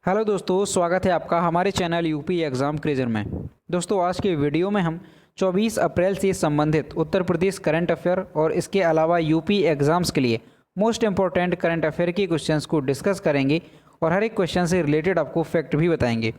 Hello दोस्तों, स्वागत है आपका हमारे चैनल यूपी एग्ज़ाम क्रेजर में। दोस्तों, आज के वीडियो में हम 24 अप्रैल से संबंधित उत्तर प्रदेश करंट अफेयर और इसके अलावा यूपी एग्ज़ाम्स के लिए मोस्ट इंपॉर्टेंट करंट अफेयर के क्वेश्चंस को डिस्कस करेंगे और हर एक क्वेश्चन से रिलेटेड आपको फैक्ट भी बताएंगे।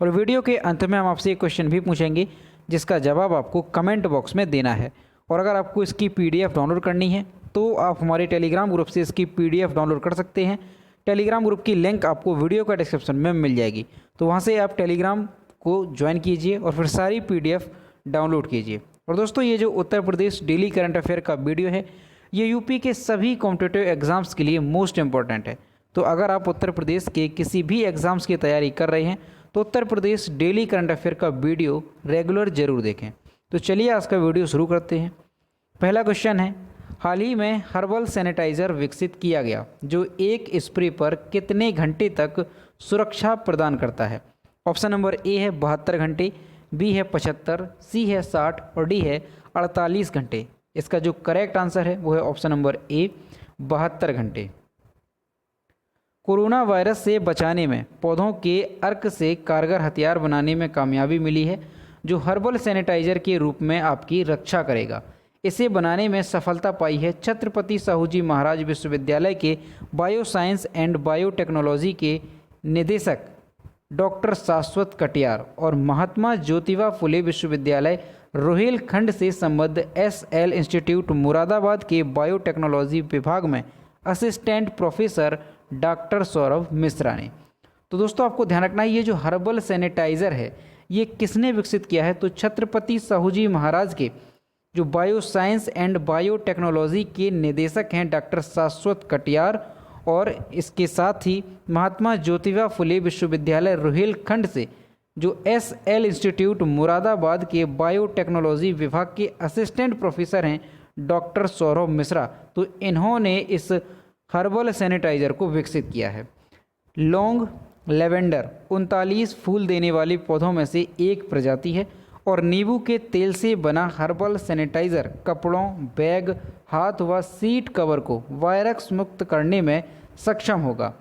और वीडियो के अंत में हम आपसे एक क्वेश्चन भी पूछेंगे जिसका जवाब आपको कमेंट बॉक्स में देना है। और अगर आपको इसकी PDF डाउनलोड करनी है तो आप हमारे टेलीग्राम ग्रुप से इसकी PDF डाउनलोड कर सकते हैं। टेलीग्राम ग्रुप की लिंक आपको वीडियो का डिस्क्रिप्शन में मिल जाएगी, तो वहाँ से आप टेलीग्राम को ज्वाइन कीजिए और फिर सारी PDF डाउनलोड कीजिए। और दोस्तों, ये जो Uttar Pradesh daily current affair का वीडियो है ये यूपी के सभी कॉम्पिटिटिव एग्ज़ाम्स के लिए मोस्ट इंपॉर्टेंट है। तो अगर आप उत्तर प्रदेश के किसी भी एग्ज़ाम्स की तैयारी कर रहे हैं तो Uttar Pradesh daily current affair का वीडियो रेगुलर ज़रूर देखें। तो चलिए आज का वीडियो शुरू करते हैं। पहला क्वेश्चन है, हाल ही में हर्बल सैनिटाइज़र विकसित किया गया जो एक स्प्रे पर कितने घंटे तक सुरक्षा प्रदान करता है। ऑप्शन नंबर ए है 72 घंटे, बी है 75, सी है 60 और डी है 48 घंटे। इसका जो करेक्ट आंसर है वो है ऑप्शन नंबर ए 72 घंटे। कोरोना वायरस से बचाने में पौधों के अर्क से कारगर हथियार बनाने में कामयाबी मिली है जो हर्बल सैनिटाइज़र के रूप में आपकी रक्षा करेगा। इसे बनाने में सफलता पाई है छत्रपति साहूजी महाराज विश्वविद्यालय के बायोसाइंस एंड बायोटेक्नोलॉजी के निदेशक डॉक्टर शाश्वत कटियार और महात्मा ज्योतिबा फुले विश्वविद्यालय रोहिलखंड से संबद्ध SL इंस्टीट्यूट मुरादाबाद के बायोटेक्नोलॉजी विभाग में assistant professor doctor Saurabh Mishra ने। तो दोस्तों, आपको ध्यान रखना है ये जो हर्बल सैनिटाइज़र है ये किसने विकसित किया है, तो छत्रपति साहूजी महाराज के जो बायोसाइंस एंड बायोटेक्नोलॉजी के निदेशक हैं डॉक्टर शाश्वत कटियार और इसके साथ ही महात्मा ज्योतिबा फुले विश्वविद्यालय रोहिलखंड से जो SL इंस्टीट्यूट मुरादाबाद के बायोटेक्नोलॉजी विभाग के असिस्टेंट प्रोफेसर हैं डॉक्टर सौरभ मिश्रा। तो इन्होंने इस हर्बल सैनिटाइज़र को विकसित किया है। लौंग लेवेंडर 39 फूल देने वाले पौधों में से एक प्रजाति है और नींबू के तेल से बना हर्बल सैनिटाइज़र कपड़ों, बैग, हाथ व सीट कवर को वायरस मुक्त करने में सक्षम होगा।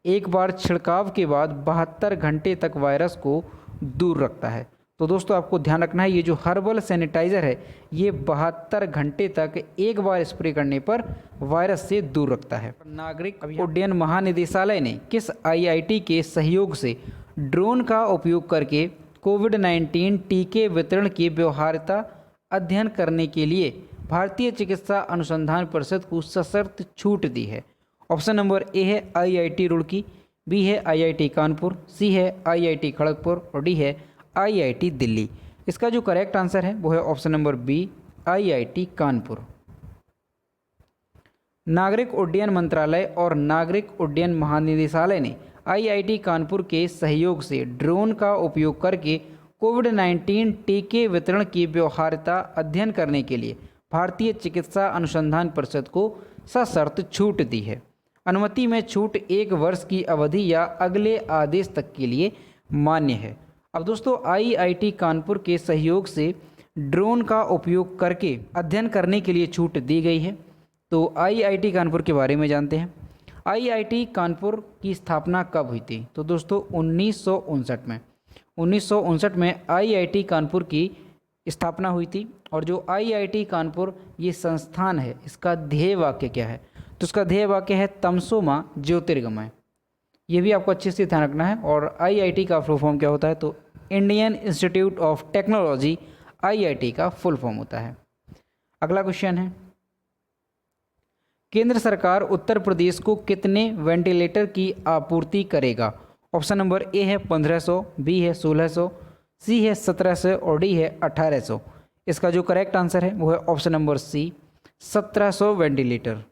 एक बार छिड़काव के बाद 72 घंटे तक वायरस को दूर रखता है। तो दोस्तों, आपको ध्यान रखना है ये जो हर्बल सैनिटाइज़र है ये 72 घंटे तक एक बार स्प्रे करने पर वायरस से दूर रखता है। नागरिक उड्डयन महानिदेशालय ने किस IIT के सहयोग से ड्रोन का उपयोग करके कोविड-19 टीके वितरण की व्यवहार्यता अध्ययन करने के लिए भारतीय चिकित्सा अनुसंधान परिषद को सशर्त छूट दी है। ऑप्शन नंबर ए है IIT रुड़की, बी है IIT कानपुर, सी है IIT खड़गपुर और डी है IIT दिल्ली। इसका जो करेक्ट आंसर है वो है option number B IIT Kanpur. नागरिक उड्डयन मंत्रालय और नागरिक उड्डयन महानिदेशालय ने IIT कानपुर के सहयोग से ड्रोन का उपयोग करके कोविड-19 टीके वितरण की व्यवहार्यता अध्ययन करने के लिए भारतीय चिकित्सा अनुसंधान परिषद को सशर्त छूट दी है। अनुमति में छूट 1 वर्ष की अवधि या अगले आदेश तक के लिए मान्य है। अब दोस्तों, IIT कानपुर के सहयोग से ड्रोन का उपयोग करके अध्ययन करने के लिए छूट दी गई है। तो IIT कानपुर के बारे में जानते हैं। IIT कानपुर की स्थापना कब हुई थी, तो दोस्तों 1959 में। 1959 में IIT कानपुर की स्थापना हुई थी। और जो IIT कानपुर ये संस्थान है इसका ध्येय वाक्य क्या है, तो इसका ध्येय वाक्य है तमसो मां ज्योतिर्गमय। ये भी आपको अच्छे से ध्यान रखना है। और IIT का फुल फॉर्म क्या होता है, तो Indian institute of technology IIT का फुल फॉर्म होता है। अगला क्वेश्चन है, केंद्र सरकार उत्तर प्रदेश को कितने वेंटिलेटर की आपूर्ति करेगा। ऑप्शन नंबर ए है 1500, बी है 1600, सी है 1700 और डी है 1800। इसका जो करेक्ट आंसर है वो है ऑप्शन नंबर सी 1700 वेंटिलेटर।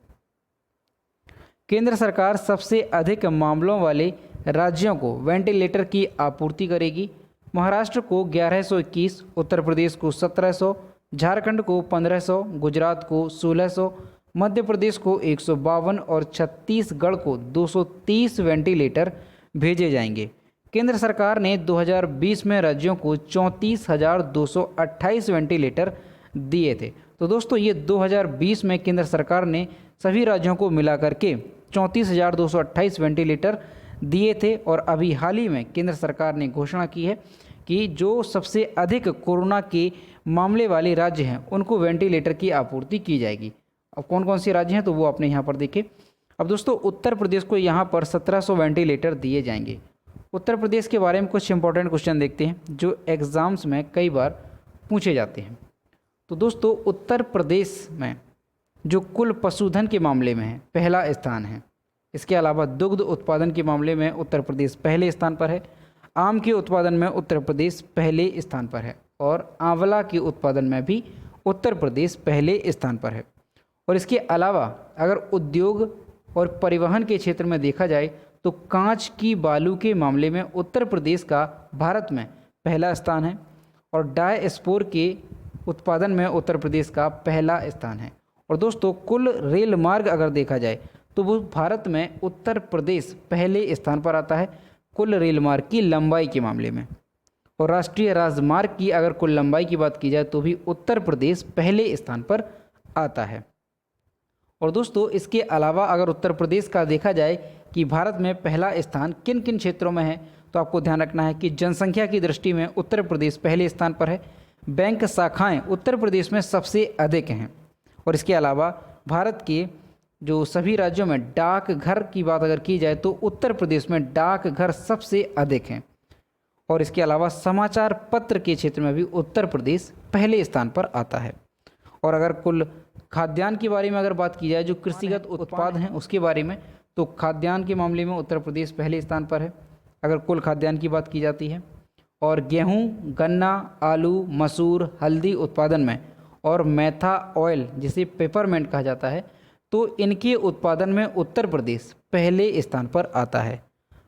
केंद्र सरकार सबसे अधिक मामलों वाले राज्यों को वेंटिलेटर की आपूर्ति करेगी। महाराष्ट्र को 1121, उत्तर प्रदेश को 1700, झारखंड को 1500, गुजरात को 1600, मध्य प्रदेश को 152 और छत्तीसगढ़ को 230 वेंटिलेटर भेजे जाएंगे। केंद्र सरकार ने 2020 में राज्यों को 34,228 वेंटिलेटर दिए थे। तो दोस्तों, ये 2020 में केंद्र सरकार ने सभी राज्यों को मिलाकर के 34,228 वेंटिलेटर दिए थे। और अभी हाल ही में केंद्र सरकार ने घोषणा की है कि जो सबसे अधिक कोरोना के मामले वाले राज्य हैं उनको वेंटिलेटर की आपूर्ति की जाएगी। अब कौन कौन से राज्य हैं तो वो आपने यहाँ पर देखे। अब दोस्तों उत्तर प्रदेश को यहाँ पर 1700 वेंटिलेटर दिए जाएंगे। उत्तर प्रदेश के बारे में कुछ इंपॉर्टेंट क्वेश्चन देखते हैं जो एग्ज़ाम्स में कई बार पूछे जाते हैं। तो दोस्तों उत्तर प्रदेश में जो कुल पशुधन के मामले में है पहला स्थान है। इसके अलावा दुग्ध उत्पादन के मामले में उत्तर प्रदेश पहले स्थान पर है। आम के उत्पादन में उत्तर प्रदेश पहले स्थान पर है और आंवला के उत्पादन में भी उत्तर प्रदेश पहले स्थान पर है। और इसके अलावा अगर उद्योग और परिवहन के क्षेत्र में देखा जाए तो कांच की बालू के मामले में उत्तर प्रदेश का भारत में पहला स्थान है और डाई स्पोर के उत्पादन में उत्तर प्रदेश का पहला स्थान है। और दोस्तों कुल रेल मार्ग अगर देखा जाए तो वो भारत में उत्तर प्रदेश पहले स्थान पर आता है कुल रेल मार्ग की लंबाई के मामले में। और राष्ट्रीय राजमार्ग की अगर कुल लंबाई की बात की जाए तो भी उत्तर प्रदेश पहले स्थान पर आता है। और दोस्तों इसके अलावा अगर उत्तर प्रदेश का देखा जाए कि भारत में पहला स्थान किन किन क्षेत्रों में है तो आपको ध्यान रखना है कि जनसंख्या की दृष्टि में उत्तर प्रदेश पहले स्थान पर है। बैंक शाखाएं उत्तर प्रदेश में सबसे अधिक हैं। और इसके अलावा भारत के जो सभी राज्यों में डाकघर की बात अगर की जाए तो उत्तर प्रदेश में डाकघर सबसे अधिक हैं। और इसके अलावा समाचार पत्र के क्षेत्र में भी उत्तर प्रदेश पहले स्थान पर आता है। और अगर कुल खाद्यान्न के बारे में अगर बात की जाए जो कृषिगत उत्पाद हैं उसके बारे में तो खाद्यान्न के मामले में उत्तर प्रदेश पहले स्थान पर है अगर कुल खाद्यान्न की बात की जाती है। और गेहूं, गन्ना, आलू, मसूर, हल्दी उत्पादन में और मेथा ऑयल जिसे पेपरमेंट कहा जाता है तो इनके उत्पादन में उत्तर प्रदेश पहले स्थान पर आता है।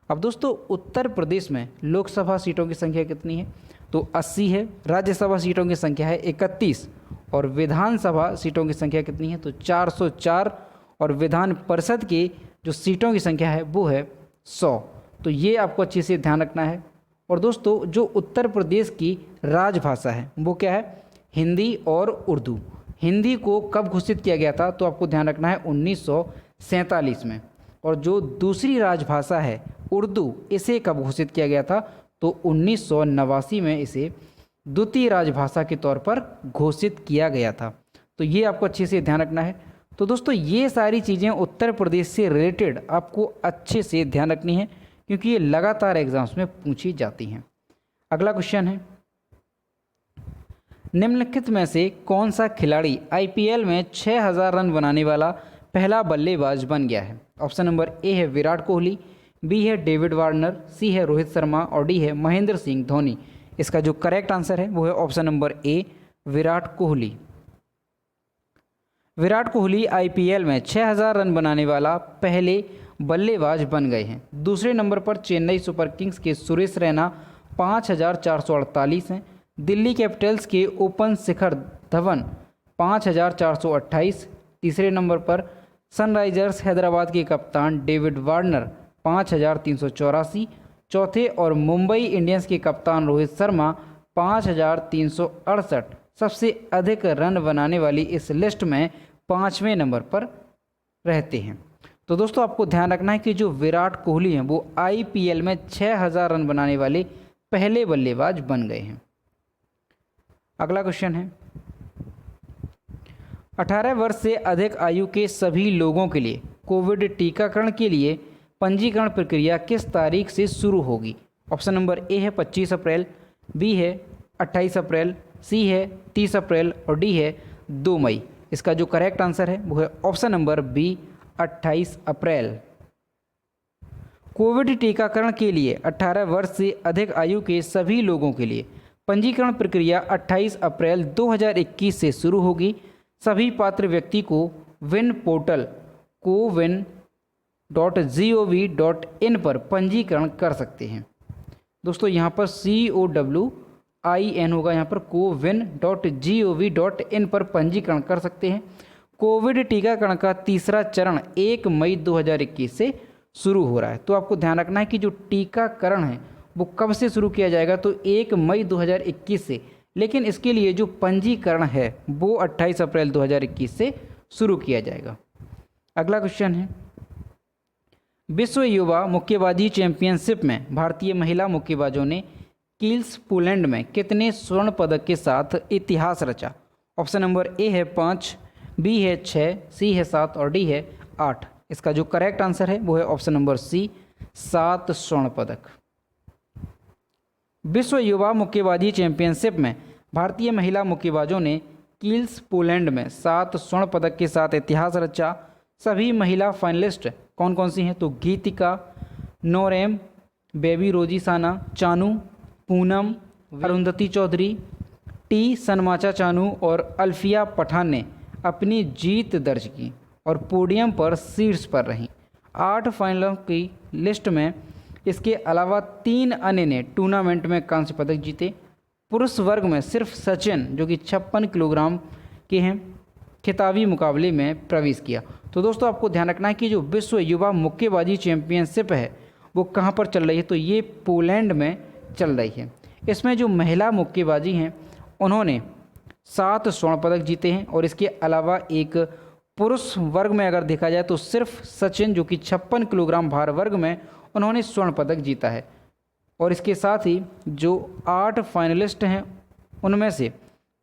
अब दोस्तों उत्तर प्रदेश में लोकसभा सीटों की संख्या कितनी है तो 80 है। राज्यसभा सीटों की संख्या है 31 और विधानसभा सीटों की संख्या कितनी है तो 404 और विधान परिषद की जो सीटों की संख्या है वो है 100। तो ये आपको अच्छे से ध्यान रखना है। और दोस्तों जो उत्तर प्रदेश की राजभाषा है वो क्या है हिंदी और उर्दू। हिंदी को कब घोषित किया गया था तो आपको ध्यान रखना है 1947 में। और जो दूसरी राजभाषा है उर्दू इसे कब घोषित किया गया था तो 1989 में इसे द्वितीय राजभाषा के तौर पर घोषित किया गया था। तो ये आपको अच्छे से ध्यान रखना है। तो दोस्तों ये सारी चीज़ें उत्तर प्रदेश से रिलेटेड आपको अच्छे से ध्यान रखनी है क्योंकि ये लगातार एग्जाम्स में पूछी जाती हैं। अगला क्वेश्चन है निम्नलिखित में से कौन सा खिलाड़ी आईपीएल में 6000 रन बनाने वाला पहला बल्लेबाज बन गया है। ऑप्शन नंबर ए है विराट कोहली, बी है डेविड वार्नर, सी है रोहित शर्मा और डी है महेंद्र सिंह धोनी। इसका जो करेक्ट आंसर है वो है ऑप्शन नंबर ए विराट कोहली। विराट कोहली आईपीएल में 6000 रन बनाने वाला पहले बल्लेबाज बन गए हैं। दूसरे नंबर पर चेन्नई सुपर किंग्स के सुरेश रैना 5448 हैं। दिल्ली कैपिटल्स के ओपन शिखर धवन 5428। तीसरे नंबर पर सनराइजर्स हैदराबाद के कप्तान डेविड वार्नर 5384। चौथे और मुंबई इंडियंस के कप्तान रोहित शर्मा 5368 सबसे अधिक रन बनाने वाली इस लिस्ट में 5वें नंबर पर रहते हैं। तो दोस्तों आपको ध्यान रखना है कि जो विराट कोहली हैं वो आईपीएल में 6000 रन बनाने वाले पहले बल्लेबाज बन गए हैं। अगला क्वेश्चन है 18 वर्ष से अधिक आयु के सभी लोगों के लिए कोविड टीकाकरण के लिए पंजीकरण प्रक्रिया किस तारीख से शुरू होगी। ऑप्शन नंबर ए है 25 अप्रैल, बी है 28 अप्रैल, सी है 30 अप्रैल और डी है 2 मई। इसका जो करेक्ट आंसर है वो है ऑप्शन नंबर बी 28 अप्रैल। कोविड टीकाकरण के लिए 18 वर्ष से अधिक आयु के सभी लोगों के लिए पंजीकरण प्रक्रिया 28 अप्रैल 2021 से शुरू होगी। सभी पात्र व्यक्ति को विन पोर्टल cowin.gov.in पर पंजीकरण कर सकते हैं। दोस्तों यहाँ पर COWIN होगा, यहाँ पर cowin.gov.in पर पंजीकरण कर सकते हैं। कोविड टीकाकरण का तीसरा चरण 1 मई 2021 से शुरू हो रहा है। तो आपको ध्यान रखना है कि जो टीकाकरण है वो कब से शुरू किया जाएगा तो 1 मई 2021 से, लेकिन इसके लिए जो पंजीकरण है वो 28 अप्रैल 2021 से शुरू किया जाएगा। अगला क्वेश्चन है विश्व युवा मुक्केबाजी चैंपियनशिप में भारतीय महिला मुक्केबाजों ने कील्स पोलैंड में कितने स्वर्ण पदक के साथ इतिहास रचा? ऑप्शन नंबर ए है 5, बी है 6, सी है 7 और डी है 8। इसका जो करेक्ट आंसर है वो है ऑप्शन नंबर सी, 7 स्वर्ण पदक। विश्व युवा मुक्केबाजी चैंपियनशिप में भारतीय महिला मुक्केबाजों ने कील्स पोलैंड में 7 स्वर्ण पदक के साथ इतिहास रचा। सभी महिला फाइनलिस्ट कौन कौन सी हैं? तो गीतिका, नोरेम, बेबी रोजी साना, चानू, पूनम, अरुंधति चौधरी, टी सनमाचा चानू और अल्फिया पठान ने अपनी जीत दर्ज की और पोडियम पर शीर्ष पर रहीं। 8 फाइनलों की लिस्ट में इसके अलावा 3 अन्य ने टूर्नामेंट में कांस्य पदक जीते। पुरुष वर्ग में सिर्फ सचिन, जो कि 56 किलोग्राम के हैं, खिताबी मुकाबले में प्रवेश किया। तो दोस्तों आपको ध्यान रखना है कि जो विश्व युवा मुक्केबाजी चैंपियनशिप है वो कहाँ पर चल रही है? तो ये पोलैंड में चल रही है। इसमें जो महिला मुक्केबाजी हैं उन्होंने 7 स्वर्ण पदक जीते हैं और इसके अलावा एक पुरुष वर्ग में अगर देखा जाए तो सिर्फ सचिन, जो कि 56 किलोग्राम भार वर्ग में, उन्होंने स्वर्ण पदक जीता है। और इसके साथ ही जो 8 फाइनलिस्ट हैं उनमें से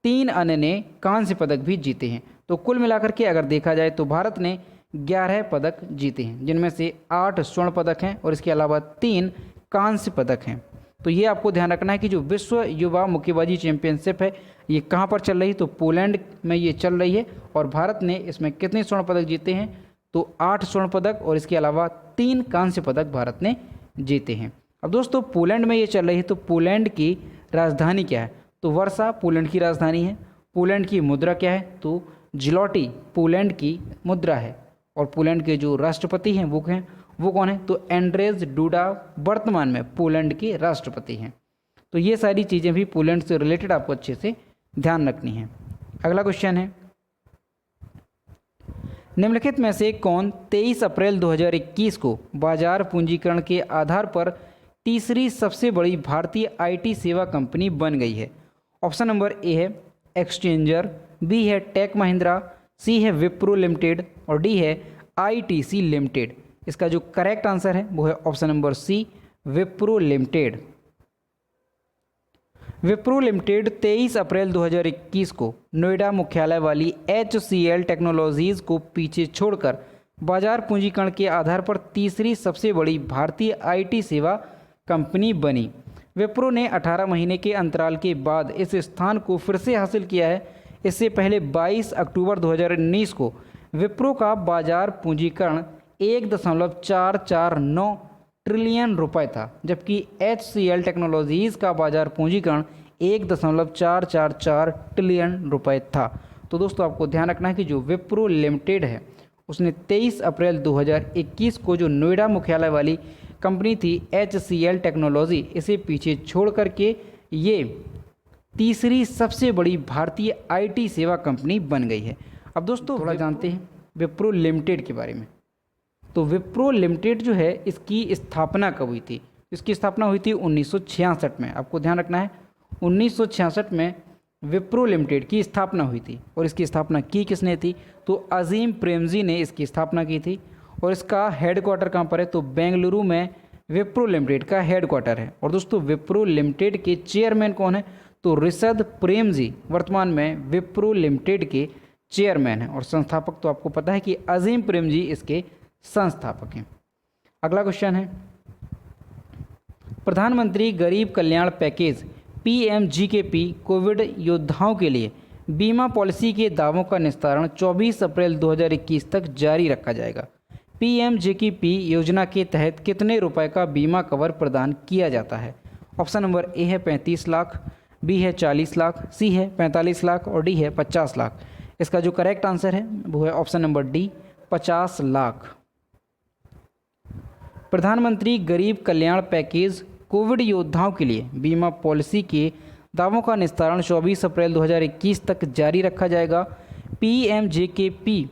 3 अन्य ने कांस्य पदक भी जीते हैं। तो कुल मिलाकर के अगर देखा जाए तो भारत ने 11 पदक जीते हैं, जिनमें से 8 स्वर्ण पदक हैं और इसके अलावा 3 कांस्य पदक हैं। तो ये आपको ध्यान रखना है कि जो विश्व युवा मुक्केबाजी चैंपियनशिप है ये कहाँ पर चल रही है? तो पोलैंड में ये चल रही है और भारत ने इसमें कितने स्वर्ण पदक जीते हैं? तो 8 स्वर्ण पदक और इसके अलावा 3 कांस्य पदक भारत ने जीते हैं। अब दोस्तों पोलैंड में ये चल रही है तो पोलैंड की राजधानी क्या है? तो वर्सा पोलैंड की राजधानी है। पोलैंड की मुद्रा क्या है? तो ज़्लॉटी पोलैंड की मुद्रा है। और पोलैंड के जो राष्ट्रपति हैं वो कौन है? तो एंड्रेज डूडा वर्तमान में पोलैंड के राष्ट्रपति हैं। तो ये सारी चीज़ें भी पोलैंड से रिलेटेड आपको अच्छे से ध्यान रखनी है। अगला क्वेश्चन है, निम्नलिखित में से कौन 23 अप्रैल 2021 को बाजार पूंजीकरण के आधार पर तीसरी सबसे बड़ी भारतीय आईटी सेवा कंपनी बन गई है? ऑप्शन नंबर ए है एक्सचेंजर, बी है टेक महिंद्रा, सी है विप्रो लिमिटेड और डी है आईटीसी लिमिटेड। इसका जो करेक्ट आंसर है वो है option number C, Wipro limited. Wipro limited 23 अप्रैल 2021 को नोएडा मुख्यालय वाली HCL टेक्नोलॉजीज़ को पीछे छोड़कर बाजार पूंजीकरण के आधार पर तीसरी सबसे बड़ी भारतीय आईटी सेवा कंपनी बनी। विप्रो ने 18 महीने के अंतराल के बाद इस स्थान को फिर से हासिल किया है। इससे पहले 22 अक्टूबर 2019 को विप्रो का बाजार पूंजीकरण 1.449 ट्रिलियन रुपए था, जबकि HCL टेक्नोलॉजीज़ का बाजार पूंजीकरण 1.444 ट्रिलियन रुपए था। तो दोस्तों आपको ध्यान रखना है कि जो विप्रो लिमिटेड है उसने 23 अप्रैल 2021 को जो नोएडा मुख्यालय वाली कंपनी थी HCL टेक्नोलॉजी, इसे पीछे छोड़ करके ये तीसरी सबसे बड़ी भारतीय आईटी सेवा कंपनी बन गई है। अब दोस्तों थोड़ा जानते हैं विप्रो लिमिटेड के बारे में। तो विप्रो लिमिटेड जो है इसकी स्थापना कब हुई थी? इसकी स्थापना हुई थी 1966 में। आपको ध्यान रखना है 1966 में विप्रो लिमिटेड की स्थापना हुई थी। और इसकी स्थापना की किसने थी? तो अजीम प्रेमजी ने इसकी स्थापना की थी। और इसका हेडक्वार्टर कहाँ पर है? तो बेंगलुरु में विप्रो लिमिटेड का हेडक्वार्टर है। और दोस्तों विप्रो लिमिटेड के चेयरमैन कौन है? तो ऋषद प्रेमजी वर्तमान में विप्रो लिमिटेड के चेयरमैन हैं। और संस्थापक तो आपको पता है कि अजीम प्रेमजी इसके संस्थापक हैं। अगला क्वेश्चन है, प्रधानमंत्री गरीब कल्याण पैकेज PMGKP कोविड योद्धाओं के लिए बीमा पॉलिसी के दावों का निस्तारण 24 अप्रैल 2021 तक जारी रखा जाएगा। PMGKP योजना के तहत कितने रुपए का बीमा कवर प्रदान किया जाता है? ऑप्शन नंबर ए है 35 लाख, बी है 40 लाख, सी है 45 लाख और डी है 50 लाख। इसका जो करेक्ट आंसर है वो है ऑप्शन नंबर डी, 50 लाख। प्रधानमंत्री गरीब कल्याण पैकेज कोविड योद्धाओं के लिए बीमा पॉलिसी के दावों का निस्तारण 24 अप्रैल 2021 तक जारी रखा जाएगा। PMJKP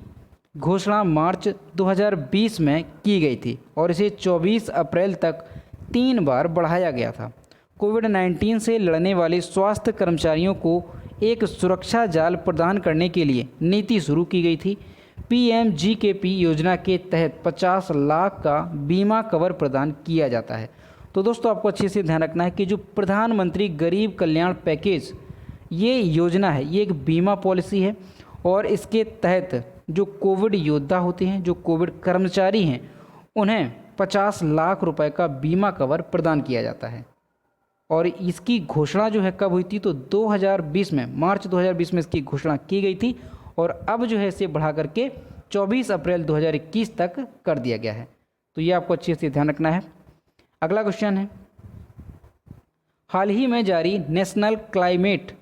घोषणा मार्च 2020 में की गई थी और इसे 24 अप्रैल तक 3 बार बढ़ाया गया था। कोविड-19 से लड़ने वाले स्वास्थ्य कर्मचारियों को एक सुरक्षा जाल प्रदान करने के लिए नीति शुरू की गई थी। PMGKP योजना के तहत 50 लाख का बीमा कवर प्रदान किया जाता है। तो दोस्तों आपको अच्छे से ध्यान रखना है कि जो प्रधानमंत्री गरीब कल्याण पैकेज ये योजना है, ये एक बीमा पॉलिसी है और इसके तहत जो कोविड योद्धा होते हैं, जो कोविड कर्मचारी हैं, उन्हें 50 लाख रुपए का बीमा कवर प्रदान किया जाता है। और इसकी घोषणा जो है कब हुई थी, तो 2020 में, मार्च 2020 में इसकी घोषणा की गई थी और अब जो है इसे बढ़ा करके 24 अप्रैल 2021 तक कर दिया गया है। तो ये आपको अच्छे से ध्यान रखना है। अगला क्वेश्चन है, हाल ही में जारी national climate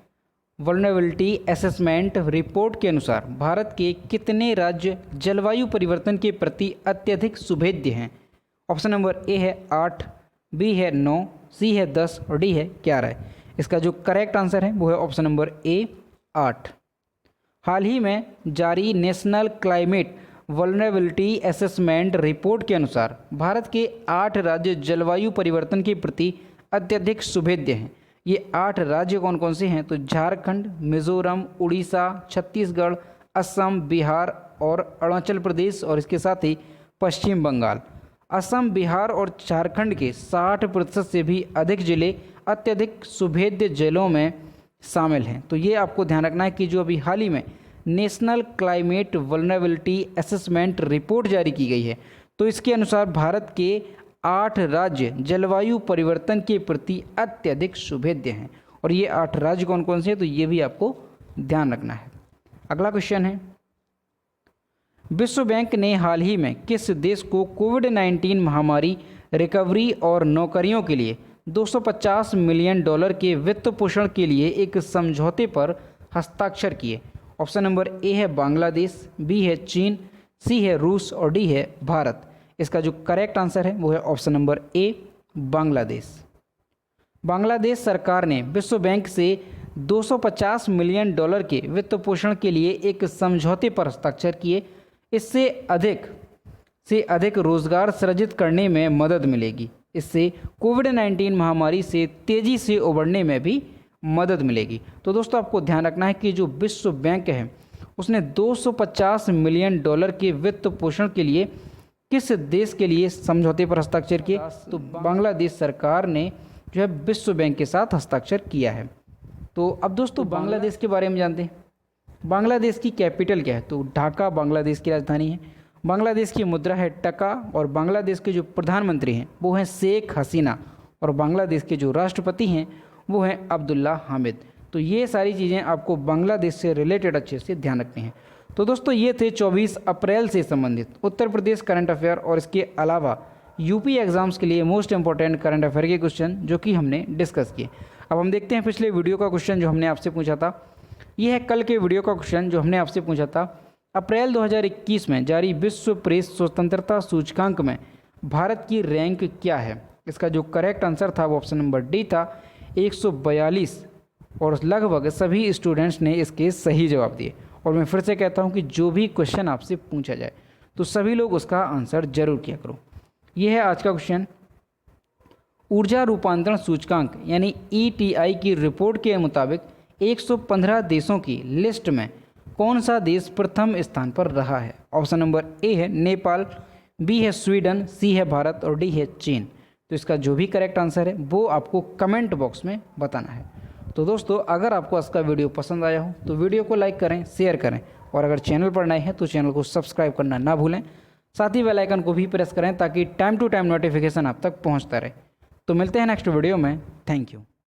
vulnerability assessment report के अनुसार भारत के कितने राज्य जलवायु परिवर्तन के प्रति अत्यधिक सुभेद्य हैं? ऑप्शन नंबर ए है 8, बी है 9, सी है 10 और डी है 11। इसका जो करेक्ट आंसर है वो है ऑप्शन नंबर ए 8। हाल ही में जारी national climate vulnerability assessment report के अनुसार भारत के 8 राज्य जलवायु परिवर्तन के प्रति अत्यधिक सुभेद्य हैं। ये 8 राज्य कौन कौन से हैं? तो झारखंड, मिजोरम, उड़ीसा, छत्तीसगढ़, असम, बिहार और अरुणाचल प्रदेश और इसके साथ ही पश्चिम बंगाल। असम, बिहार और झारखंड के 60% से भी अधिक जिले अत्यधिक सुभेद्य जिलों में शामिल हैं। तो ये आपको ध्यान रखना है कि जो अभी हाल ही में national climate vulnerability assessment report जारी की गई है, तो इसके अनुसार भारत के 8 राज्य जलवायु परिवर्तन के प्रति अत्यधिक सुभेद्य हैं। और ये 8 राज्य कौन कौन से हैं, तो ये भी आपको ध्यान रखना है। अगला क्वेश्चन है, विश्व बैंक ने हाल ही में किस देश को कोविड-19 महामारी रिकवरी और नौकरियों के लिए $250 मिलियन के वित्त पोषण के लिए एक समझौते पर हस्ताक्षर किए? ऑप्शन नंबर ए है बांग्लादेश, बी है चीन, सी है रूस और डी है भारत। इसका जो करेक्ट आंसर है वो है ऑप्शन नंबर ए बांग्लादेश। बांग्लादेश सरकार ने विश्व बैंक से $250 मिलियन के वित्त पोषण के लिए एक समझौते पर हस्ताक्षर किए। इससे अधिक से अधिक रोजगार सृजित करने में मदद मिलेगी। इससे कोविड-19 महामारी से तेजी से उबरने में भी मदद मिलेगी। तो दोस्तों आपको ध्यान रखना है कि जो विश्व बैंक है उसने $250 मिलियन के वित्त पोषण के लिए किस देश के लिए समझौते पर हस्ताक्षर किए? तो बांग्लादेश सरकार ने जो है विश्व बैंक के साथ हस्ताक्षर किया है। तो अब दोस्तों बांग्लादेश के बारे में जानते हैं। बांग्लादेश की कैपिटल क्या है? तो ढाका बांग्लादेश की राजधानी है। बांग्लादेश की मुद्रा है टका और बांग्लादेश के जो प्रधानमंत्री हैं वो हैं शेख हसीना और बांग्लादेश के जो राष्ट्रपति हैं वो हैं अब्दुल्ला हामिद। तो ये सारी चीज़ें आपको बांग्लादेश से रिलेटेड अच्छे से ध्यान रखनी है। तो दोस्तों ये थे 24 अप्रैल से संबंधित उत्तर प्रदेश करंट अफेयर और इसके अलावा यूपी एग्जाम्स के लिए मोस्ट इंपॉर्टेंट करंट अफेयर के क्वेश्चन जो कि हमने डिस्कस किए। अब हम देखते हैं पिछले वीडियो का क्वेश्चन जो हमने आपसे पूछा था। ये है कल के वीडियो का क्वेश्चन जो हमने आपसे पूछा था, अप्रैल 2021 में जारी विश्व प्रेस स्वतंत्रता सूचकांक में भारत की रैंक क्या है? इसका जो करेक्ट आंसर था वो ऑप्शन नंबर डी था 142 और लगभग सभी स्टूडेंट्स ने इसके सही जवाब दिए। और मैं फिर से कहता हूं कि जो भी क्वेश्चन आपसे पूछा जाए तो सभी लोग उसका आंसर जरूर किया करो। यह है आज का क्वेश्चन, ऊर्जा रूपांतरण सूचकांक यानी ETI की रिपोर्ट के मुताबिक 115 देशों की लिस्ट में कौन सा देश प्रथम स्थान पर रहा है? ऑप्शन नंबर ए है नेपाल, बी है स्वीडन, सी है भारत और डी है चीन। तो इसका जो भी करेक्ट आंसर है वो आपको कमेंट बॉक्स में बताना है। तो दोस्तों अगर आपको आज का वीडियो पसंद आया हो तो वीडियो को लाइक करें, शेयर करें और अगर चैनल पर नए हैं तो चैनल को सब्सक्राइब करना ना भूलें। साथ ही बेल आइकन को भी प्रेस करें ताकि टाइम टू टाइम नोटिफिकेशन आप तक पहुंचता रहे। तो मिलते हैं नेक्स्ट वीडियो में। Thank you.